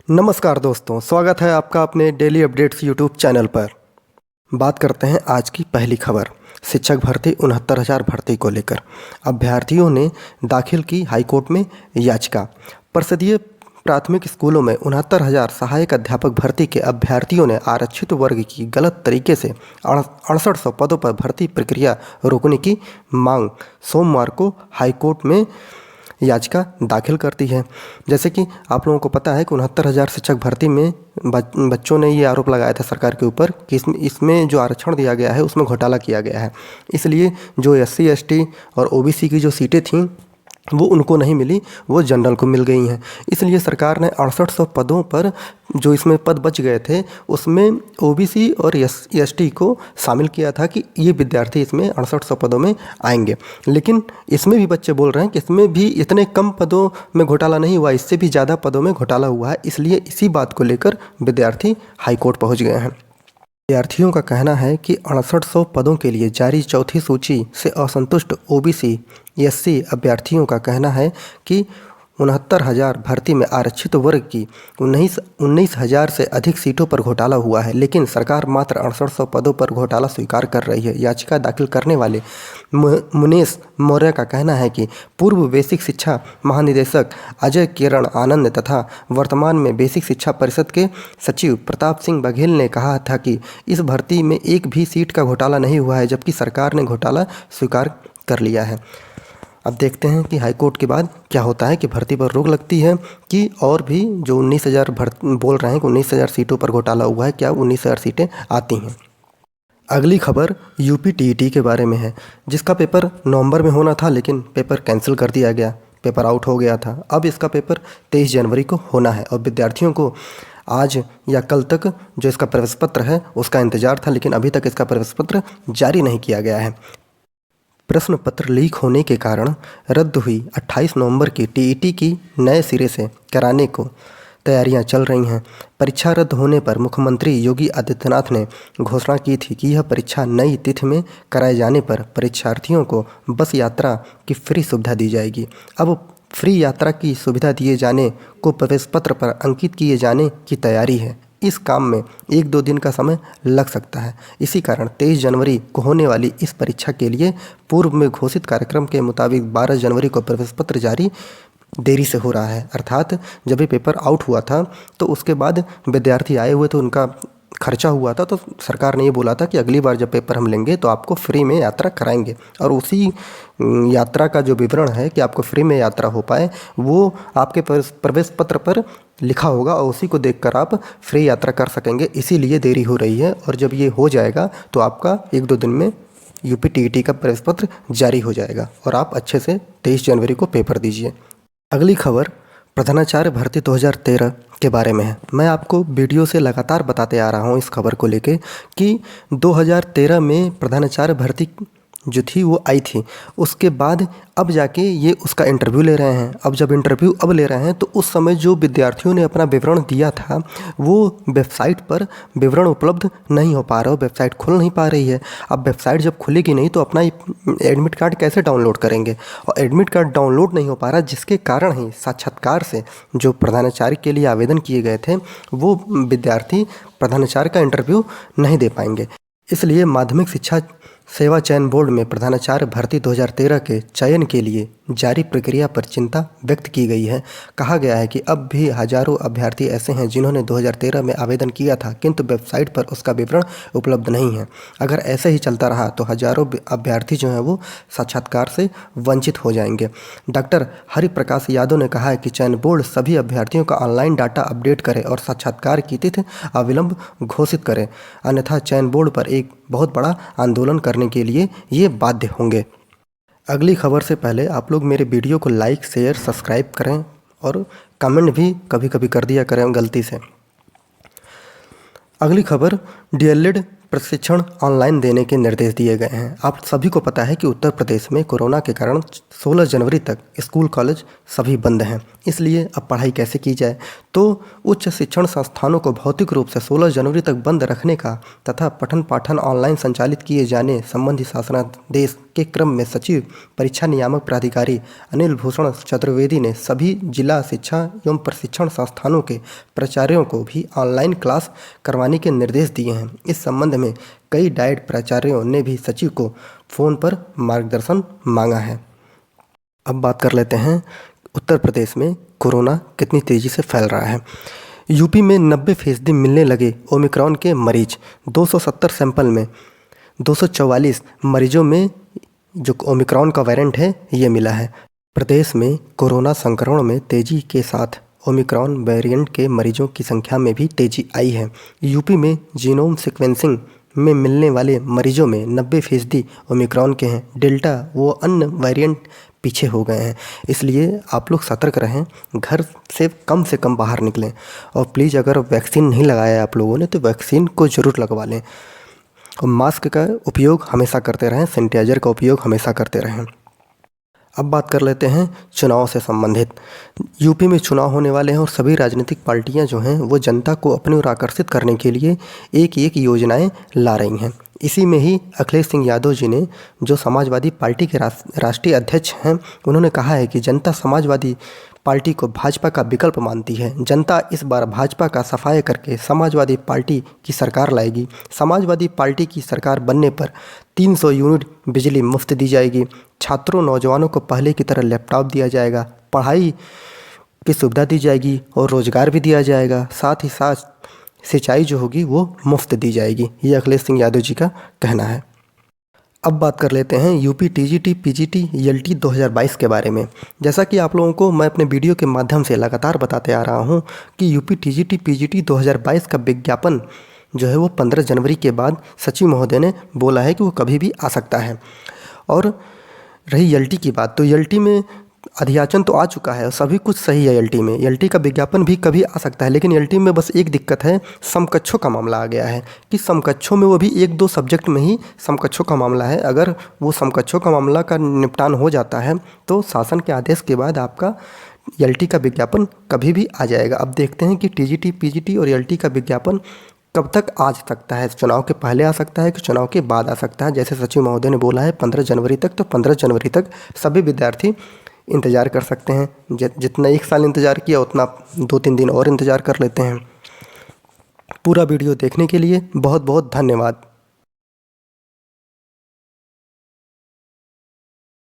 नमस्कार दोस्तों, स्वागत है आपका अपने डेली अपडेट्स यूट्यूब चैनल पर। बात करते हैं आज की पहली खबर। शिक्षक भर्ती 69,000 भर्ती को लेकर अभ्यर्थियों ने दाखिल की हाईकोर्ट में याचिका। परिषदीय प्राथमिक स्कूलों में 69,000 सहायक अध्यापक भर्ती के अभ्यर्थियों ने आरक्षित वर्ग की गलत तरीके से 6800 पदों पर भर्ती प्रक्रिया रोकने की मांग सोमवार को हाईकोर्ट में याचिका दाखिल करती है। जैसे कि आप लोगों को पता है कि 69,000 शिक्षक भर्ती में बच्चों ने ये आरोप लगाया था सरकार के ऊपर कि इसमें जो आरक्षण दिया गया है उसमें घोटाला किया गया है। इसलिए जो SC ST और OBC की जो सीटें थीं वो उनको नहीं मिली, वो जनरल को मिल गई हैं। इसलिए सरकार ने 6800 पदों पर जो इसमें पद बच गए थे उसमें OBC और ST को शामिल किया था कि ये विद्यार्थी इसमें 6800 पदों में आएंगे। लेकिन इसमें भी बच्चे बोल रहे हैं कि इसमें भी इतने कम पदों में घोटाला नहीं हुआ, इससे भी ज़्यादा पदों में घोटाला हुआ है। इसलिए इसी बात को लेकर विद्यार्थी हाईकोर्ट पहुँच गए हैं। विद्यार्थियों का कहना है कि 6800 पदों के लिए जारी चौथी सूची से असंतुष्ट OBC SC अभ्यर्थियों का कहना है कि 69,000 भर्ती में आरक्षित वर्ग की 19,000 से अधिक सीटों पर घोटाला हुआ है, लेकिन सरकार मात्र 6800 पदों पर घोटाला स्वीकार कर रही है। याचिका दाखिल करने वाले मुनेश मौर्य का कहना है कि पूर्व बेसिक शिक्षा महानिदेशक अजय किरण आनंद तथा वर्तमान में बेसिक शिक्षा परिषद के सचिव प्रताप सिंह बघेल ने कहा था कि इस भर्ती में एक भी सीट का घोटाला नहीं हुआ है, जबकि सरकार ने घोटाला स्वीकार कर लिया है। अब देखते हैं कि हाईकोर्ट के बाद क्या होता है, कि भर्ती पर रोक लगती है कि और भी जो 19,000 बोल रहे हैं कि 19,000 सीटों पर घोटाला हुआ है, क्या 19,000 सीटें आती हैं। अगली खबर UP TET के बारे में है, जिसका पेपर नवंबर में होना था लेकिन पेपर कैंसिल कर दिया गया, पेपर आउट हो गया था। अब इसका पेपर 23 जनवरी को होना है और विद्यार्थियों को आज या कल तक जो इसका प्रवेश पत्र है उसका इंतज़ार था, लेकिन अभी तक इसका प्रवेश पत्र जारी नहीं किया गया है। प्रश्न पत्र लीक होने के कारण रद्द हुई 28 नवंबर की TET की नए सिरे से कराने को तैयारियां चल रही हैं। परीक्षा रद्द होने पर मुख्यमंत्री योगी आदित्यनाथ ने घोषणा की थी कि यह परीक्षा नई तिथि में कराए जाने पर परीक्षार्थियों को बस यात्रा की फ्री सुविधा दी जाएगी। अब फ्री यात्रा की सुविधा दिए जाने को प्रवेश पत्र पर अंकित किए जाने की तैयारी है। इस काम में 1-2 दिन का समय लग सकता है। इसी कारण 23 जनवरी को होने वाली इस परीक्षा के लिए पूर्व में घोषित कार्यक्रम के मुताबिक 12 जनवरी को प्रवेश पत्र जारी देरी से हो रहा है। अर्थात जब ये पेपर आउट हुआ था तो उसके बाद विद्यार्थी आए हुए तो उनका खर्चा हुआ था, तो सरकार ने ये बोला था कि अगली बार जब पेपर हम लेंगे तो आपको फ्री में यात्रा कराएंगे, और उसी यात्रा का जो विवरण है कि आपको फ्री में यात्रा हो पाए वो आपके प्रवेश पत्र पर लिखा होगा और उसी को देखकर आप फ्री यात्रा कर सकेंगे। इसीलिए देरी हो रही है, और जब ये हो जाएगा तो आपका 1-2 दिन में UP TET का प्रवेश पत्र जारी हो जाएगा और आप अच्छे से 23 जनवरी को पेपर दीजिए। अगली खबर प्रधानाचार्य भर्ती 2013 के बारे में है। मैं आपको वीडियो से लगातार बताते आ रहा हूँ इस खबर को लेके कि 2013 में प्रधानाचार्य भर्ती जो थी वो आई थी। उसके बाद अब जाके ये उसका इंटरव्यू ले रहे हैं। अब जब इंटरव्यू अब ले रहे हैं तो उस समय जो विद्यार्थियों ने अपना विवरण दिया था वो वेबसाइट पर विवरण उपलब्ध नहीं हो पा रहा, वेबसाइट खुल नहीं पा रही है। अब वेबसाइट जब खुलेगी नहीं तो अपना एडमिट कार्ड कैसे डाउनलोड करेंगे, और एडमिट कार्ड डाउनलोड नहीं हो पा रहा, जिसके कारण ही साक्षात्कार से जो प्रधानाचार्य के लिए आवेदन किए गए थे वो विद्यार्थी प्रधानाचार्य का इंटरव्यू नहीं दे पाएंगे। इसलिए माध्यमिक शिक्षा सेवा चयन बोर्ड में प्रधानाचार्य भर्ती 2013 के चयन के लिए जारी प्रक्रिया पर चिंता व्यक्त की गई है। कहा गया है कि अब भी हजारों अभ्यर्थी ऐसे हैं जिन्होंने 2013 में आवेदन किया था किंतु वेबसाइट पर उसका विवरण उपलब्ध नहीं है। अगर ऐसे ही चलता रहा तो हजारों अभ्यर्थी जो हैं वो साक्षात्कार से वंचित हो जाएंगे। डॉक्टर हरिप्रकाश यादव ने कहा है कि चयन बोर्ड सभी अभ्यर्थियों का ऑनलाइन डाटा अपडेट करे और साक्षात्कार की तिथि अविलंब घोषित करे, अन्यथा चयन बोर्ड पर एक बहुत बड़ा आंदोलन करने के लिए ये बाध्य होंगे। अगली खबर से पहले आप लोग मेरे वीडियो को लाइक, शेयर, सब्सक्राइब करें और कमेंट भी कभी कभी कर दिया करें गलती से। अगली खबर DLED प्रशिक्षण ऑनलाइन देने के निर्देश दिए गए हैं। आप सभी को पता है कि उत्तर प्रदेश में कोरोना के कारण 16 जनवरी तक स्कूल कॉलेज सभी बंद हैं। इसलिए अब पढ़ाई कैसे की जाए, तो उच्च शिक्षण संस्थानों को भौतिक रूप से 16 जनवरी तक बंद रखने का तथा पठन पाठन ऑनलाइन संचालित किए जाने संबंधी शासनादेश के क्रम में सचिव परीक्षा नियामक प्राधिकारी अनिल भूषण चतुर्वेदी ने सभी जिला शिक्षा एवं प्रशिक्षण संस्थानों के प्राचार्यों को भी ऑनलाइन क्लास करवाने के निर्देश दिए हैं। इस संबंध में कई डाइट प्राचार्यों ने भी सचिव को फ़ोन पर मार्गदर्शन मांगा है। अब बात कर लेते हैं उत्तर प्रदेश में कोरोना कितनी तेज़ी से फैल रहा है। यूपी में 90% मिलने लगे ओमिक्रॉन के मरीज। 270 सैंपल में 244 मरीजों में जो ओमिक्रॉन का वेरिएंट है ये मिला है। प्रदेश में कोरोना संक्रमण में तेज़ी के साथ ओमिक्रॉन वेरिएंट के मरीजों की संख्या में भी तेज़ी आई है। यूपी में जीनोम सीक्वेंसिंग में मिलने वाले मरीजों में 90% ओमिक्रॉन के हैं। डेल्टा वो अन्य वेरिएंट पीछे हो गए हैं, इसलिए आप लोग सतर्क रहें, घर से कम बाहर निकलें और प्लीज़ अगर वैक्सीन नहीं लगाया है आप लोगों ने तो वैक्सीन को ज़रूर लगवा लें और मास्क का उपयोग हमेशा करते रहें, सैनिटाइज़र का उपयोग हमेशा करते रहें। अब बात कर लेते हैं चुनाव से संबंधित। यूपी में चुनाव होने वाले हैं और सभी राजनीतिक पार्टियां जो हैं वो जनता को अपनी ओर आकर्षित करने के लिए एक योजनाएं ला रही हैं। इसी में ही अखिलेश सिंह यादव जी ने, जो समाजवादी पार्टी के राष्ट्रीय अध्यक्ष हैं, उन्होंने कहा है कि जनता समाजवादी पार्टी को भाजपा का विकल्प मानती है। जनता इस बार भाजपा का सफाया करके समाजवादी पार्टी की सरकार लाएगी। समाजवादी पार्टी की सरकार बनने पर 300 यूनिट बिजली मुफ्त दी जाएगी। छात्रों नौजवानों को पहले की तरह लैपटॉप दिया जाएगा, पढ़ाई की सुविधा दी जाएगी और रोज़गार भी दिया जाएगा। साथ ही साथ सिंचाई जो होगी वो मुफ्त दी जाएगी। ये अखिलेश सिंह यादव जी का कहना है। अब बात कर लेते हैं यूपी टीजीटी पीजीटी ईएलटी 2022 के बारे में। जैसा कि आप लोगों को मैं अपने वीडियो के माध्यम से लगातार बताते आ रहा हूं कि यूपी टीजीटी पीजीटी 2022 का विज्ञापन जो है वो 15 जनवरी के बाद सचिव महोदय ने बोला है कि वो कभी भी आ सकता है। और रही ईएलटी की बात, तो ईएलटी में अधियाचन तो आ चुका है और सभी कुछ सही है। ईएलटी में ईएलटी का विज्ञापन भी कभी आ सकता है, लेकिन ईएलटी में बस एक दिक्कत है, समकक्षों का मामला आ गया है कि समकक्षों में वो भी 1-2 सब्जेक्ट में ही समकक्षों का मामला है। अगर वो समकक्षों का मामला का निपटान हो जाता है तो शासन के आदेश के बाद आपका ईएलटी का विज्ञापन कभी भी आ जाएगा। अब देखते हैं कि टीजीटी पीजीटी और ईएलटी का विज्ञापन कब तक आ सकता है। चुनाव के पहले आ सकता है कि चुनाव के बाद आ सकता है। जैसे सचिव महोदय ने बोला है 15 जनवरी तक, तो 15 जनवरी तक सभी विद्यार्थी इंतज़ार कर सकते हैं। जितना 1 साल इंतज़ार किया उतना 2-3 दिन और इंतज़ार कर लेते हैं। पूरा वीडियो देखने के लिए बहुत बहुत धन्यवाद।